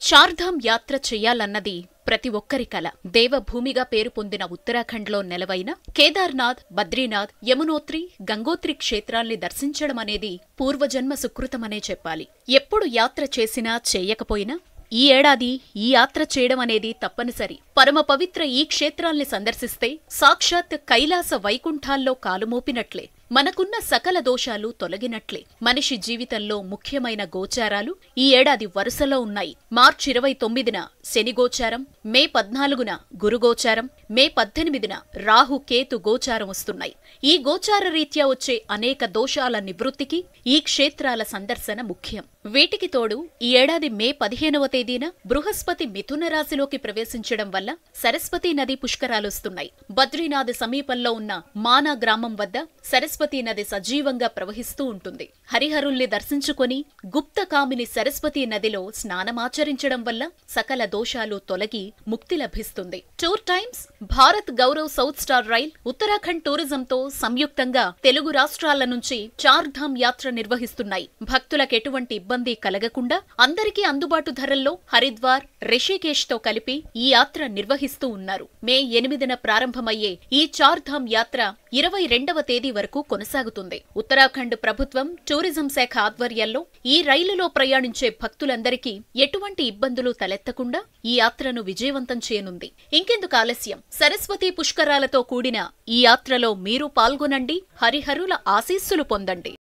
చార్ధామ్ యాత్ర చెయ్యాలన్నది ప్రతి ఒక్కరి కల. దేవభూమిగా పేరు పొందిన ఉత్తరాఖండ్లో నెలవైన కేదార్నాథ్, బద్రీనాథ్, యమునోత్రి, గంగోత్రి క్షేత్రాల్ని దర్శించడమనేది పూర్వజన్మ సుకృతమనే చెప్పాలి. ఎప్పుడు యాత్ర చేసినా చేయకపోయినా ఈ ఏడాది ఈ యాత్ర చేయడమనేది తప్పనిసరి. పరమ పవిత్ర ఈ క్షేత్రాల్ని సందర్శిస్తే సాక్షాత్ కైలాస వైకుంఠాల్లో కాలుమోపినట్లే, మనకున్న సకల దోషాలు తొలగినట్లే. మనిషి జీవితంలో ముఖ్యమైన గోచారాలు ఈ ఏడాది వరుసలో ఉన్నాయి. మార్చి 29న శని గోచారం, మే 14న గురుగోచారం, మే 18న రాహు కేతు గోచారం వస్తున్నాయి. ఈ గోచార రీత్యా వచ్చే అనేక దోషాల నివృత్తికి ఈ క్షేత్రాల సందర్శన ముఖ్యం. వీటికి తోడు ఈ ఏడాది మే 15వ తేదీన బృహస్పతి మిథున రాశిలోకి ప్రవేశించడం వల్ల సరస్వతీ నది పుష్కరాలొస్తున్నాయి. బద్రీనాథ్ సమీపంలో ఉన్న మానా గ్రామం వద్ద సరస్వతీ నది సజీవంగా ప్రవహిస్తూ ఉంటుంది. హరిహరుల్ని దర్శించుకొని గుప్తకామిని సరస్వతీ నదిలో స్నానమాచరించడం వల్ల సకల దోషాలు తొలగి ముక్తి లభిస్తుంది. Tour times, Bharat Gaurav south star rail, Uttarakhand టూరిజంతో సంయుక్తంగా తెలుగు రాష్ట్రాల నుంచి చార్ధామ్ యాత్ర నిర్వహిస్తున్నాయి. భక్తులకు ఎటువంటి ఇబ్బంది కలగకుండా అందరికీ అందుబాటు ధరల్లో హరిద్వార్, రిషికేశ్ తో కలిపి ఈ యాత్ర నిర్వహిస్తూ ఉన్నారు. మే 8న ప్రారంభమయ్యే ఈ చార్ధామ్ యాత్ర 22వ తేదీ వరకు కొనసాగుతుంది. ఉత్తరాఖండ్ ప్రభుత్వం టూరిజం శాఖ ఆధ్వర్యంలో ఈ రైలులో ప్రయాణించే భక్తులందరికీ ఎటువంటి ఇబ్బందులు తలెత్తకుండా ఈ యాత్రను విజయవంతం చేయనుంది. ఇంకెందుకు ఆలస్యం, సరస్వతీ పుష్కరాలతో కూడిన ఈ యాత్రలో మీరు పాల్గొనండి, హరిహరుల ఆశీస్సులు పొందండి.